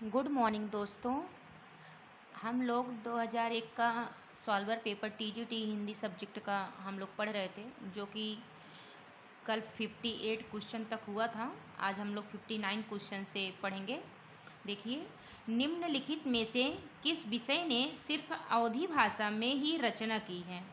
Good morning दोस्तों। हम लोग 2001 का solver paper TGT Hindi subject का हम लोग पढ़ रहे थे, जो कि कल 58 क्वेश्चन तक हुआ था। आज हम लोग 59 क्वेश्चन से पढ़ेंगे। देखिए, निम्नलिखित में से किस विषय ने सिर्फ अवधी भाषा में ही रचना की है?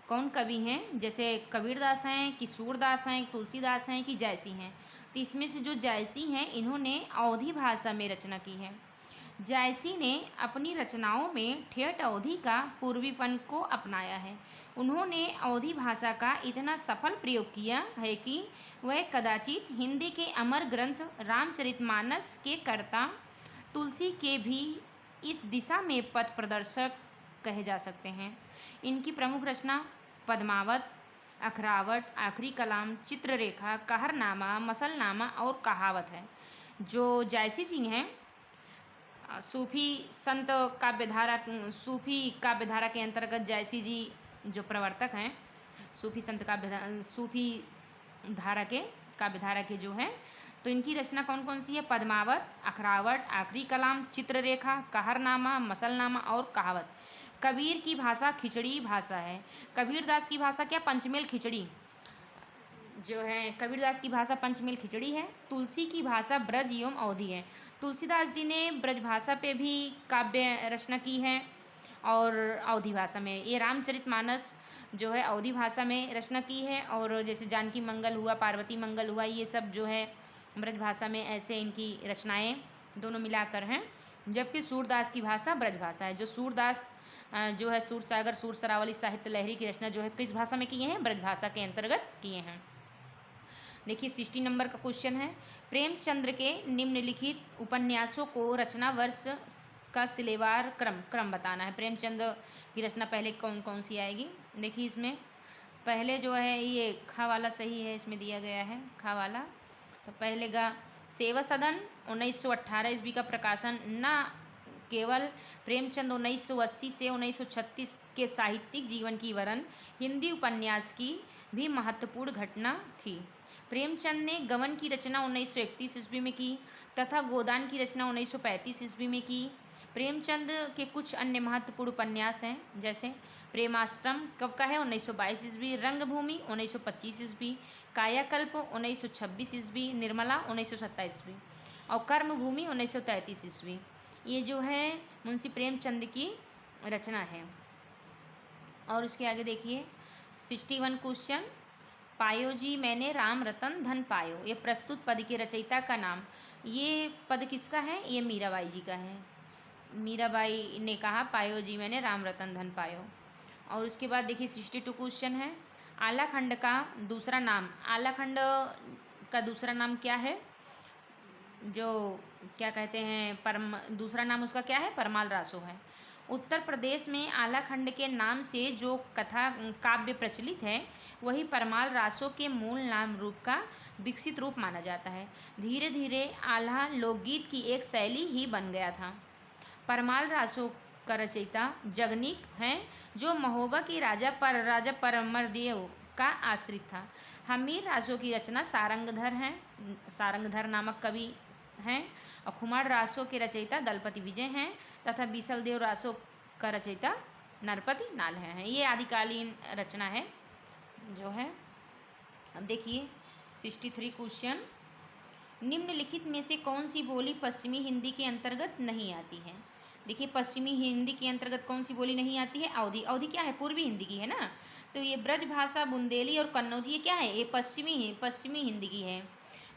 कौन कवि हैं? जैसे कबीरदास हैं कि सूरदास हैं, तुलसीदास हैं कि जायसी हैं। तो इसमें से जो जायसी हैं, इन्होंने अवधी भाषा में रचना की है। जायसी ने अपनी रचनाओं में ठेठ अवधी का पूर्वीपन को अपनाया है। उन्होंने अवधी भाषा का इतना सफल प्रयोग किया है कि वह कदाचित हिंदी के अमर ग्रंथ रामचरितमानस के कर्ता तुलसी के भी इस दिशा में पथ प्रदर्शक कहे जा सकते हैं। इनकी प्रमुख रचना पद्मावत, अखरावट, आखिरी कलाम, चित्ररेखा, कहरनामा, मसलनामा और कहावत है। जो जायसी जी हैं, सूफी संत सूफी काव्यधारा के अंतर्गत जायसी जी जो प्रवर्तक हैं, सूफी धारा के काव्यधारा के जो हैं, तो इनकी रचना कौन कौन सी है? पद्मावत, अखरावट, आखिरी कलाम, चित्ररेखा, कहरनामा, मसलनामा और कहावत। कबीर की भाषा खिचड़ी भाषा है। कबीरदास की भाषा क्या? पंचमेल खिचड़ी जो है। कबीरदास की भाषा पंचमेल खिचड़ी है। तुलसी की भाषा ब्रज एवं अवधी है। तुलसीदास जी ने ब्रज भाषा पे भी काव्य रचना की है और अवधी भाषा में। ये रामचरितमानस जो है अवधी भाषा में रचना की है, और जैसे जानकी मंगल हुआ, पार्वती मंगल हुआ, ये सब जो है ब्रज भाषा में ऐसे इनकी रचनाएं दोनों मिलाकर हैं। जबकि सूरदास की भाषा ब्रज भाषा है। जो सूरदास जो है सूरसागर, सूरसरावली साहित्य लहरी की रचना जो है किस भाषा में किए हैं? ब्रज भाषा के अंतर्गत किए हैं। देखिए 60 नंबर का क्वेश्चन है, प्रेमचंद्र के निम्नलिखित उपन्यासों को रचना वर्ष का सिलेवार क्रम बताना है। प्रेमचंद की रचना पहले कौन कौन सी आएगी? देखिए इसमें पहले जो है ये खा वाला सही है, इसमें दिया गया है खा वाला। तो पहले का सेवा सदन 1918 ईस्वी का प्रकाशन। न केवल प्रेमचंद 1980 से 1936 के साहित्यिक जीवन की वरन हिंदी उपन्यास की भी महत्वपूर्ण घटना थी। प्रेमचंद ने गबन की रचना 1931 ईस्वी में की तथा गोदान की रचना 1935 ईस्वी में की। प्रेमचंद के कुछ अन्य महत्वपूर्ण उपन्यास हैं, जैसे प्रेमाश्रम कब का है? 1922 ईस्वी, रंगभूमि 1925 ईस्वी, कायाकल्प 1926 ईस्वी, निर्मला 1927 ईस्वी और कर्मभूमि 1933 ईस्वी। ये जो है मुंशी प्रेमचंद की रचना है। और उसके आगे देखिए 61 क्वेश्चन, पायो जी मैंने राम रतन धन पायो, ये प्रस्तुत पद के रचयिता का नाम। ये पद किसका है? ये मीराबाई जी का है। मीराबाई ने कहा पायो जी मैंने राम रतन धन पायो। और उसके बाद देखिए 62 क्वेश्चन है, आलाखंड का दूसरा नाम। आलाखंड का दूसरा नाम क्या है? जो क्या कहते हैं दूसरा नाम उसका क्या है? परमाल रासो है। उत्तर प्रदेश में आलाखंड के नाम से जो कथा काव्य प्रचलित है, वही परमाल रासो के मूल नाम रूप का विकसित रूप माना जाता है। धीरे धीरे आल्हा लोकगीत की एक शैली ही बन गया था। परमाल रासो का रचयिता जगनीक हैं, जो महोबा की राजा परमरदेव का आश्रित था। हमीर रासो की रचना सारंगधर हैं, सारंगधर नामक कवि हैं। और खुमार रासो के रचयिता दलपति विजय हैं तथा बीसलदेव रासो का रचयिता नरपति नाल हैं। ये आदिकालीन रचना है जो है। अब देखिए 63 क्वेश्चन, निम्नलिखित में से कौन सी बोली पश्चिमी हिंदी के अंतर्गत नहीं आती है? देखिए पश्चिमी हिंदी के अंतर्गत कौन सी बोली नहीं आती है? अवधी। अवधी क्या है? पूर्वी हिंदी की है ना। तो ये ब्रज भाषा, बुंदेली और कन्नौजी, ये क्या है? ये पश्चिमी हिंदी की है।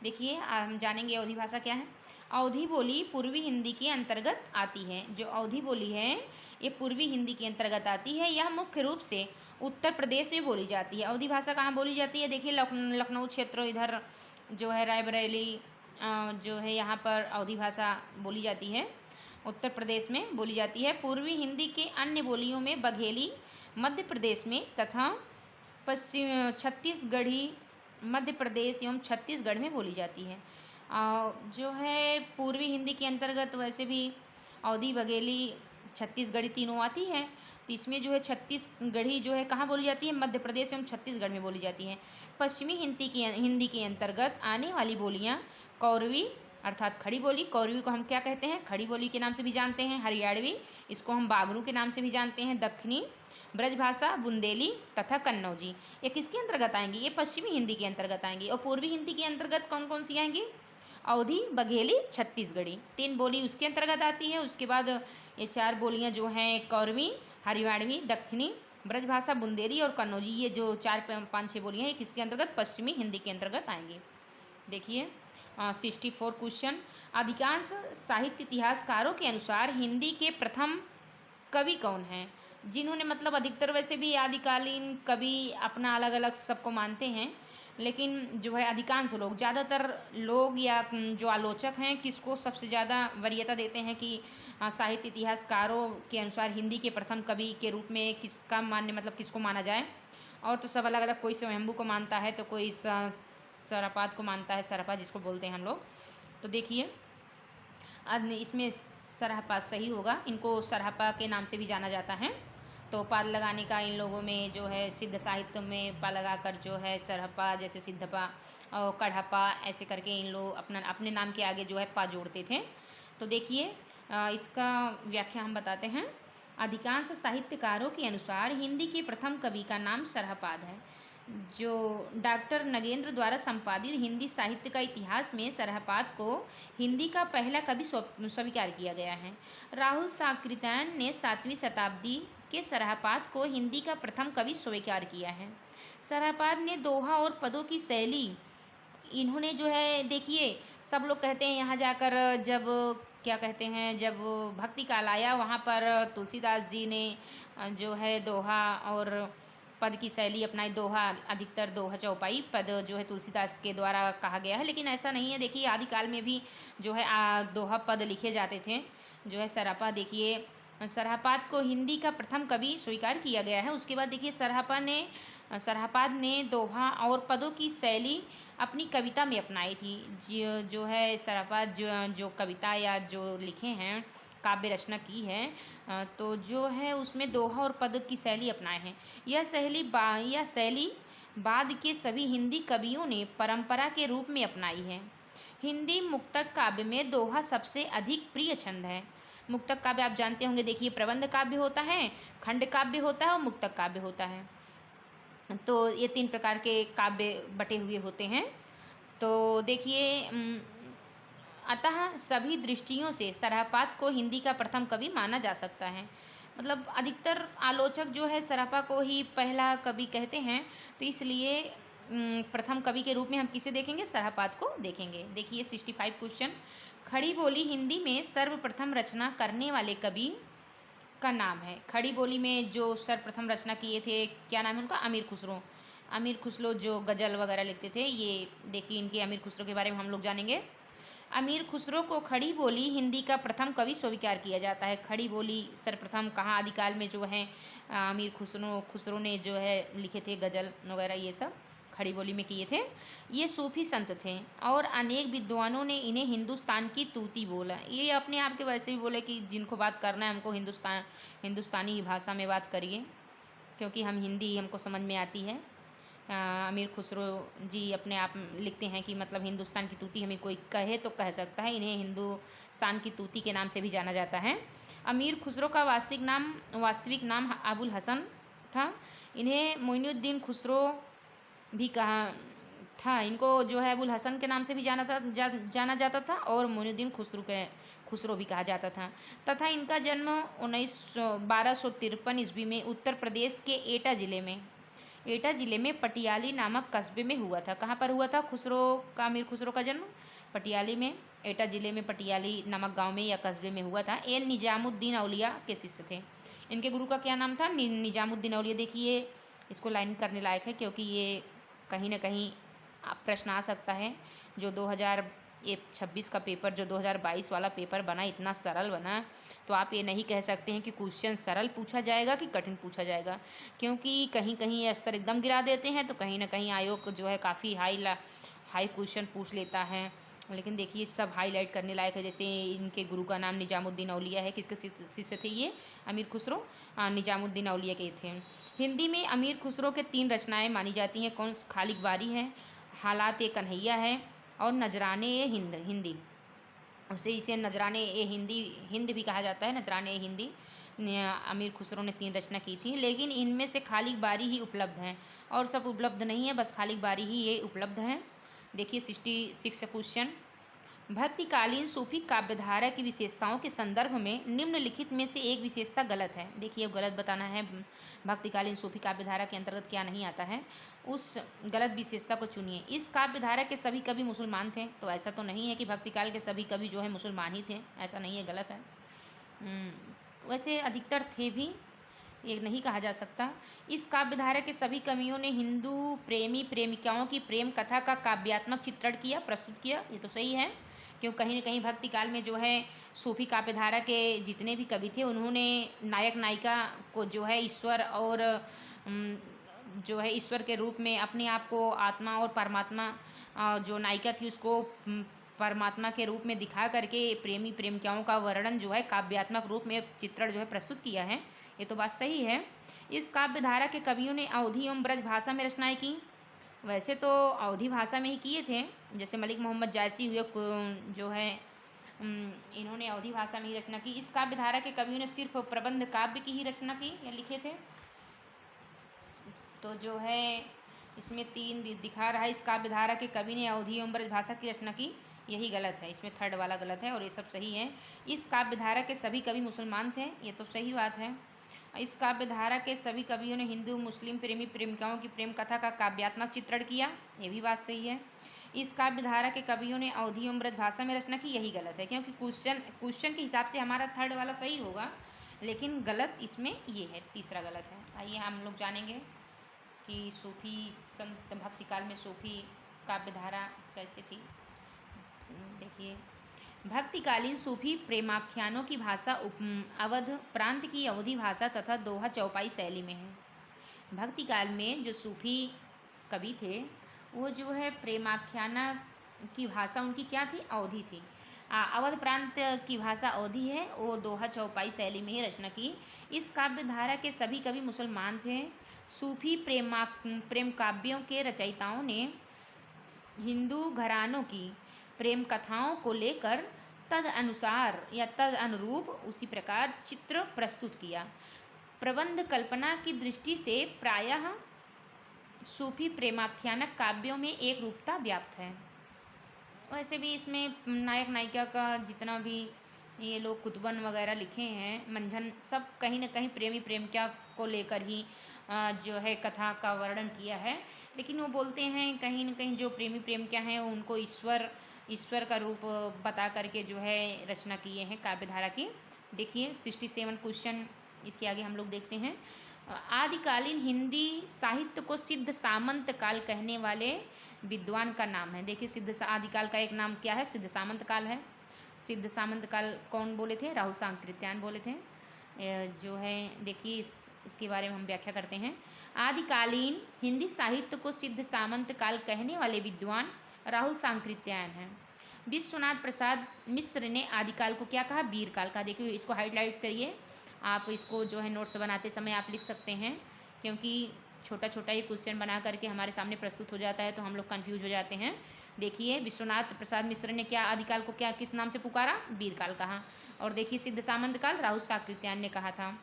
देखिए हम जानेंगे अवधी भाषा क्या है। अवधी बोली पूर्वी हिंदी के अंतर्गत आती है। जो अवधी बोली है ये पूर्वी हिंदी के अंतर्गत आती है। यह मुख्य रूप से उत्तर प्रदेश में बोली जाती है। अवधी भाषा कहाँ बोली जाती है? देखिए लखनऊ क्षेत्र, इधर जो है रायबरेली जो है यहाँ पर अवधी भाषा बोली जाती है, उत्तर प्रदेश में बोली जाती है। पूर्वी हिंदी के अन्य बोलियों में बघेली मध्य प्रदेश में तथा पश्चिम छत्तीसगढ़ी मध्य प्रदेश एवं छत्तीसगढ़ में बोली जाती है। जो है पूर्वी हिंदी के अंतर्गत वैसे भी अवधी, बघेली, छत्तीसगढ़ी तीनों आती है। तो इसमें जो है छत्तीसगढ़ी जो है कहाँ बोली जाती है? मध्य प्रदेश एवं छत्तीसगढ़ में बोली जाती है। पश्चिमी हिंदी के अंतर्गत आने वाली बोलियाँ कौरवी, अर्थात खड़ी बोली। कौरवी को हम क्या कहते हैं? खड़ी बोली के नाम से भी जानते हैं। हरियाणवी, इसको हम बागरू के नाम से भी जानते हैं। दक्षिणी ब्रजभाषा, बुंदेली तथा कन्नौजी, ये किसके अंतर्गत आएंगी? ये पश्चिमी हिंदी के अंतर्गत आएंगी। और पूर्वी हिंदी के अंतर्गत कौन कौन सी आएंगी? अवधी, बघेली, छत्तीसगढ़ी, 3 बोली उसके अंतर्गत आती है। उसके बाद ये 4 बोलियां जो हैं कौरवी, हरियाणवी, दक्षिणी ब्रजभाषा, बुंदेली और कन्नौजी, ये जो 4-5-6 बोलियां हैं किसके अंतर्गत? पश्चिमी हिंदी के अंतर्गत आएंगी। देखिए 64 क्वेश्चन। अधिकांश साहित्य इतिहासकारों के अनुसार हिंदी के प्रथम कवि कौन हैं? जिन्होंने मतलब अधिकतर वैसे भी आदिकालीन कवि अपना अलग अलग सबको मानते हैं, लेकिन जो है अधिकांश लोग, ज़्यादातर लोग या जो आलोचक हैं किसको सबसे ज़्यादा वरीयता देते हैं कि साहित्य इतिहासकारों के अनुसार हिंदी के प्रथम कवि के रूप में किसका मान्य मतलब किसको माना जाए? और तो सब अलग अलग, कोई स्वयंभू को मानता है तो कोई सरपाद को मानता है, सरपा जिसको बोलते हैं हम लोग। तो देखिए इसमें सरहपा सही होगा, इनको सरहपा के नाम से भी जाना जाता है। तो पाद लगाने का इन लोगों में जो है सिद्ध साहित्य में पा लगाकर जो है सरहपा, जैसे सिद्धपा और कढ़पा, ऐसे करके इन लोग अपने नाम के आगे जो है पा जोड़ते थे। तो देखिए इसका व्याख्या हम बताते हैं। अधिकांश साहित्यकारों के अनुसार हिंदी के प्रथम कवि का नाम सरहपाद है। जो डॉक्टर नगेंद्र द्वारा संपादित हिंदी साहित्य का इतिहास में सरहपाद को हिंदी का पहला कवि स्वीकार किया गया है। राहुल साकृत्यायन ने 7वीं शताब्दी के सरहपाद को हिंदी का प्रथम कवि स्वीकार किया है। सरहपाद ने दोहा और पदों की शैली, इन्होंने जो है देखिए सब लोग कहते हैं यहाँ जाकर जब क्या कहते हैं जब भक्ति काल आया वहाँ पर तुलसीदास जी ने जो है दोहा और पद की शैली अपनाई। दोहा अधिकतर दोहा चौपाई पद जो है तुलसीदास के द्वारा कहा गया है, लेकिन ऐसा नहीं है। देखिए आदिकाल में भी जो है दोहा पद लिखे जाते थे। जो है सरहपा, देखिए सरहपाद को हिंदी का प्रथम कवि स्वीकार किया गया है। उसके बाद देखिए सरहपाद ने दोहा और पदों की शैली अपनी कविता में अपनाई थी। जो है सरहपाद जो कविता या जो लिखे हैं, काव्य रचना की है, तो जो है उसमें दोहा और पद की शैली अपनाए हैं। यह शैली बाद के सभी हिंदी कवियों ने परंपरा के रूप में अपनाई है। हिंदी मुक्तक काव्य में दोहा सबसे अधिक प्रिय छंद है। मुक्तक काव्य आप जानते होंगे, देखिए प्रबंध काव्य होता है, खंड काव्य होता है और मुक्तक काव्य होता है। तो ये 3 प्रकार के काव्य बटे हुए होते हैं। तो देखिए अतः सभी दृष्टियों से सरहपाद को हिंदी का प्रथम कवि माना जा सकता है। मतलब अधिकतर आलोचक जो है सरहपा को ही पहला कवि कहते हैं, तो इसलिए प्रथम कवि के रूप में हम किसे देखेंगे? सरहपाद को देखेंगे। देखिए 65 क्वेश्चन। खड़ी बोली हिंदी में सर्वप्रथम रचना करने वाले कवि का नाम है। खड़ी बोली में जो सर्वप्रथम रचना किए थे, क्या नाम है उनका? अमीर खुसरो। अमीर खुसरो जो गज़ल वगैरह लिखते थे, ये देखिए इनके अमीर खुसरो के बारे में हम लोग जानेंगे। अमीर खुसरो को खड़ी बोली हिंदी का प्रथम कवि स्वीकार किया जाता है। खड़ी बोली सर्वप्रथम कहाँ? आदिकाल में जो है अमीर खुसरो ने जो है लिखे थे गज़ल वगैरह, ये सब खड़ी बोली में किए थे। ये सूफी संत थे और अनेक विद्वानों ने इन्हें हिंदुस्तान की तूती बोला। ये अपने आप के वैसे भी बोले कि जिनको बात करना है हमको हिंदुस्तानी ही भाषा में बात करिए, क्योंकि हम हिंदी हमको समझ में आती है। अमीर खुसरो जी अपने आप लिखते हैं कि मतलब हिंदुस्तान की तूती हमें कोई कहे तो कह सकता है, इन्हें हिंदुस्तान की तूती के नाम से भी जाना जाता है। अमीर खुसरो का वास्तविक नाम अबुल हसन था। इन्हें मोइनुद्दीन खुसरो भी कहा था। इनको जो है अबुल हसन के नाम से भी जाना जाता था और मोइनुद्दीन खुसरो भी कहा जाता था। तथा इनका जन्म 1253 ईस्वी में उत्तर प्रदेश के एटा ज़िले में पटियाली नामक कस्बे में हुआ था। कहाँ पर हुआ था अमीर खुसरो का जन्म? पटियाली में, एटा ज़िले में पटियाली नामक गांव में या कस्बे में हुआ था। ये निजामुद्दीन औलिया के शिष्य थे। इनके गुरु का क्या नाम था? निजामुद्दीन औलिया। देखिए इसको लाइन करने लायक है, क्योंकि ये कहीं ना कहीं प्रश्न आ सकता है। जो 2026 का पेपर, जो 2022 वाला पेपर बना, इतना सरल बना, तो आप ये नहीं कह सकते हैं कि क्वेश्चन सरल पूछा जाएगा कि कठिन पूछा जाएगा, क्योंकि कहीं कहीं ये स्तर एकदम गिरा देते हैं, तो कहीं ना कहीं आयोग जो है काफ़ी हाई क्वेश्चन पूछ लेता है। लेकिन देखिए सब हाईलाइट करने लायक है। जैसे इनके गुरु का नाम निजामुद्दीन औलिया है। किसके शिष्य थे ये? अमीर खुसरो निजामुद्दीन औलिया के थे। हिंदी में अमीर खुसरो के 3 रचनाएं मानी जाती हैं। कौन? खालिक बारी है, हालात ए कन्हैया है और नजराने ए हिंदी। उसे इसे नजराने ए हिंदी हिंद भी कहा जाता है, नजराने ए हिंदी। अमीर खुसरो ने 3 रचना की थी, लेकिन इनमें से खालिक बारी ही उपलब्ध हैं और सब उपलब्ध नहीं है, बस खालिक बारी ही ये उपलब्ध हैं। देखिए 66 क्वेश्चन, भक्तिकालीन सूफी काव्यधारा की विशेषताओं के संदर्भ में निम्नलिखित में से एक विशेषता गलत है। देखिए अब गलत बताना है, भक्तिकालीन सूफी काव्यधारा के अंतर्गत क्या नहीं आता है, उस गलत विशेषता को चुनिए। इस काव्यधारा के सभी कवि मुसलमान थे, तो ऐसा तो नहीं है कि भक्तिकाल के सभी कवि जो है मुसलमान ही थे, ऐसा नहीं है, गलत है। वैसे अधिकतर थे भी, ये नहीं कहा जा सकता। इस काव्यधारा के सभी कवियों ने हिंदू प्रेमी प्रेमिकाओं की प्रेम कथा का काव्यात्मक चित्रण किया, प्रस्तुत किया, ये तो सही है। क्यों कहीं न कहीं भक्ति काल में जो है सूफी काव्यधारा के जितने भी कवि थे उन्होंने नायक नायिका को जो है ईश्वर और जो है ईश्वर के रूप में अपने आप को आत्मा और परमात्मा, जो नायिका थी उसको परमात्मा के रूप में दिखा करके प्रेमी प्रेमिकाओं का वर्णन जो है काव्यात्मक रूप में चित्रण जो है प्रस्तुत किया है, ये तो बात सही है। इस काव्यधारा के कवियों ने अवधी एवं ब्रज भाषा में रचनाएं की। वैसे तो अवधी भाषा में ही किए थे, जैसे मलिक मोहम्मद जायसी हुए जो है इन्होंने अवधी भाषा में ही रचना की। इस काव्यधारा के कवियों ने सिर्फ प्रबंध काव्य की ही रचना की या लिखे थे। तो जो है इसमें 3 दिखा रहा है, इस काव्यधारा के कवि ने अवधी एवं ब्रज भाषा की रचना की, यही गलत है, इसमें थर्ड वाला गलत है और ये सब सही है। इस काव्यधारा के सभी कवि मुसलमान थे, ये तो सही बात है। इस काव्यधारा के सभी कवियों ने हिंदू मुस्लिम प्रेमी प्रेमिकाओं की प्रेम कथा का काव्यात्मक चित्रण किया, ये भी बात सही है। इस काव्यधारा के कवियों ने अवधी एवं ब्रज भाषा में रचना की, यही गलत है, क्योंकि क्वेश्चन के हिसाब से हमारा थर्ड वाला सही होगा, लेकिन गलत इसमें ये है, तीसरा गलत है। आइए हम लोग जानेंगे कि सूफी संत भक्तिकाल में सूफी काव्यधारा कैसे थी। देखिए भक्तिकालीन सूफी प्रेमाख्यानों की भाषा अवध प्रांत की अवधी भाषा तथा दोहा चौपाई शैली में है। भक्तिकाल में जो सूफी कवि थे वो जो है प्रेमाख्याना की भाषा उनकी क्या थी, अवधी थी। अवध प्रांत की भाषा अवधी है, वो दोहा चौपाई शैली में ही रचना की। इस काव्यधारा के सभी कवि मुसलमान थे। सूफी प्रेम काव्यों के रचयिताओं ने हिंदू घरानों की प्रेम कथाओं को लेकर तद अनुसार या तद अनुरूप उसी प्रकार चित्र प्रस्तुत किया। प्रबंध कल्पना की दृष्टि से प्रायः सूफी प्रेमाख्यानक काव्यों में एक रूपता व्याप्त है। वैसे भी इसमें नायक नायिका का जितना भी ये लोग कुतुबन वगैरह लिखे हैं, मंझन, सब कहीं ना कहीं प्रेमी प्रेमिका को लेकर ही जो है कथा का वर्णन किया है। लेकिन वो बोलते हैं कहीं ना कहीं जो प्रेमी प्रेमिका हैं उनको ईश्वर का रूप बता करके जो है रचना किए हैं काव्यधारा की। देखिए 67 क्वेश्चन, इसके आगे हम लोग देखते हैं। आदिकालीन हिंदी साहित्य को सिद्ध सामंत काल कहने वाले विद्वान का नाम है। देखिए सिद्ध आदिकाल का एक नाम क्या है, सिद्ध सामंत काल है। सिद्ध सामंत काल कौन बोले थे, राहुल सांकृत्यायन बोले थे। जो है देखिए इसके बारे में हम व्याख्या करते हैं। आदिकालीन हिंदी साहित्य को सिद्ध सामंत काल कहने वाले विद्वान राहुल सांकृत्यायन हैं। विश्वनाथ प्रसाद मिश्र ने आदिकाल को क्या कहा, वीर काल का। देखिए इसको हाईलाइट करिए, आप इसको जो है नोट्स बनाते समय आप लिख सकते हैं, क्योंकि छोटा छोटा ये क्वेश्चन बना करके हमारे सामने प्रस्तुत हो जाता है तो हम लोग कंफ्यूज हो जाते हैं। देखिए विश्वनाथ प्रसाद मिश्र ने क्या आदिकाल को क्या किस नाम से पुकारा, वीर काल कहा। और देखिए सिद्ध सामंत काल राहुल सांकृत्यायन ने कहा था।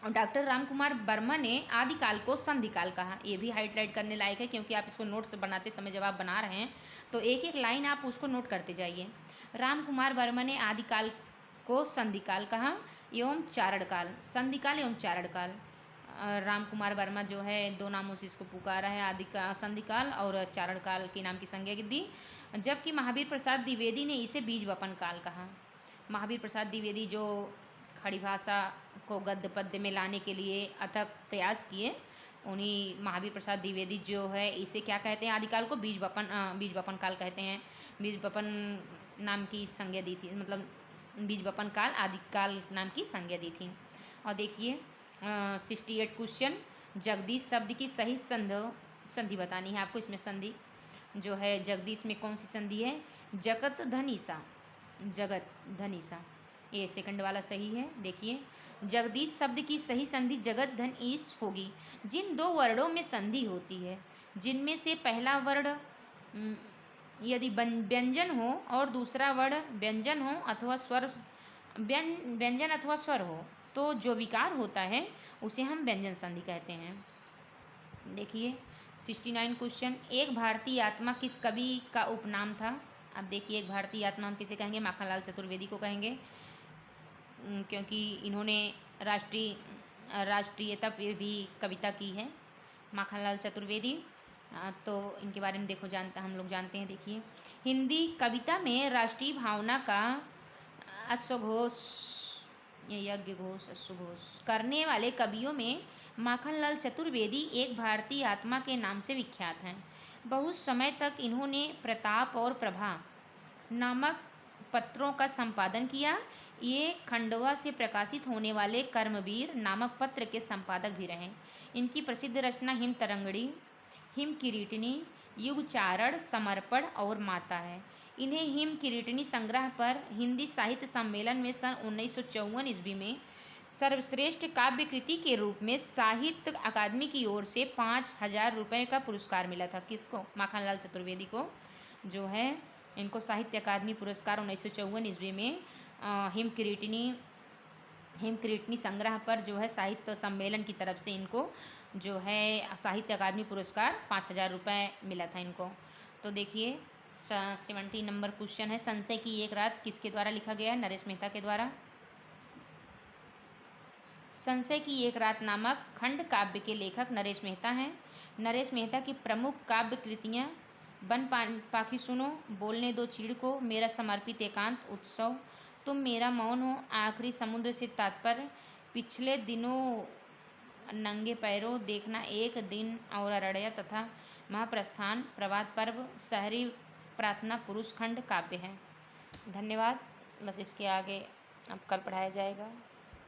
और डॉक्टर रामकुमार वर्मा ने आदिकाल को संधिकाल कहा। ये भी हाईलाइट करने लायक है, क्योंकि आप इसको नोट्स बनाते समय जब आप बना रहे हैं तो एक एक लाइन आप उसको नोट करते जाइए। रामकुमार वर्मा ने आदिकाल को संधिकाल कहा एवं चारणकाल, संधिकाल एवं चारणकाल। रामकुमार वर्मा जो है 2 नामों से इसको पुकारा है, आदिकाल संधिकाल और चारणकाल के नाम की संज्ञा दी। जबकि महावीर प्रसाद द्विवेदी ने इसे बीज वपन काल कहा। महावीर प्रसाद द्विवेदी जो खड़ी भाषा को गद्य पद्य में लाने के लिए अथक प्रयास किए, उन्हीं महावीर प्रसाद द्विवेदी जो है इसे क्या कहते हैं, आदिकाल को बीज वपन काल कहते हैं। बीज वपन नाम की संज्ञा दी थी, मतलब बीज वपन काल आदिकाल नाम की संज्ञा दी थी। और देखिए 68 क्वेश्चन, जगदीश शब्द की सही संधि बतानी है आपको। इसमें संधि जो है जगदीश में कौन सी संधि है, जगत धनीसा, जगत धनीसा, ये सेकंड वाला सही है। देखिए जगदीश शब्द की सही संधि जगत धन ईश होगी जिन 2 वर्णों में संधि होती है, जिनमें से पहला वर्ण यदि व्यंजन हो और दूसरा वर्ण व्यंजन हो अथवा स्वर व्यंजन अथवा स्वर हो तो जो विकार होता है उसे हम व्यंजन संधि कहते हैं। देखिए 69 क्वेश्चन, एक भारतीय आत्मा किस कवि का उपनाम था? अब देखिए एक भारतीय आत्मा हम किसे कहेंगे? माखनलाल चतुर्वेदी को कहेंगे, क्योंकि इन्होंने राष्ट्रीयता पे भी कविता की है, माखनलाल चतुर्वेदी। तो इनके बारे में देखो हम लोग जानते हैं। देखिए हिंदी कविता में राष्ट्रीय भावना का अश्वघोष यज्ञ घोष अश्वघोष करने वाले कवियों में माखनलाल चतुर्वेदी एक भारतीय आत्मा के नाम से विख्यात हैं। बहुत समय तक इन्होंने प्रताप और प्रभा नामक पत्रों का संपादन किया। ये खंडवा से प्रकाशित होने वाले कर्मवीर नामक पत्र के संपादक भी रहे। इनकी प्रसिद्ध रचना हिम तरंगणी, हिम किरीटिनी, युगचारण, समर्पण और माता है। इन्हें हिम किरीटिनी संग्रह पर हिंदी साहित्य सम्मेलन में सन 1954 ईस्वी में सर्वश्रेष्ठ काव्य कृति के रूप में साहित्य अकादमी की ओर से 5,000 रुपये का पुरस्कार मिला था। किसको? माखनलाल चतुर्वेदी को जो है इनको साहित्य अकादमी पुरस्कार 1954 ईस्वी में हिम किरीटिनी संग्रह पर जो है साहित्य सम्मेलन की तरफ से इनको जो है साहित्य अकादमी पुरस्कार 5,000 रुपये मिला था इनको। तो देखिए 70 नंबर क्वेश्चन है, संशय की एक रात किसके द्वारा लिखा गया है? नरेश मेहता के द्वारा। संशय की एक रात नामक खंड काव्य के लेखक नरेश मेहता हैं। नरेश मेहता की प्रमुख काव्य कृतियाँ बन पाखी सुनो, बोलने दो चीड़ को, मेरा समर्पित एकांत, उत्सव, तुम मेरा मौन हो, आखिरी समुद्र से तात्पर्य, पिछले दिनों नंगे पैरों, देखना एक दिन और अरड़िया तथा महाप्रस्थान, प्रभात पर्व, शहरी प्रार्थना पुरुष खंड काव्य है। धन्यवाद। बस इसके आगे अब कल पढ़ाया जाएगा।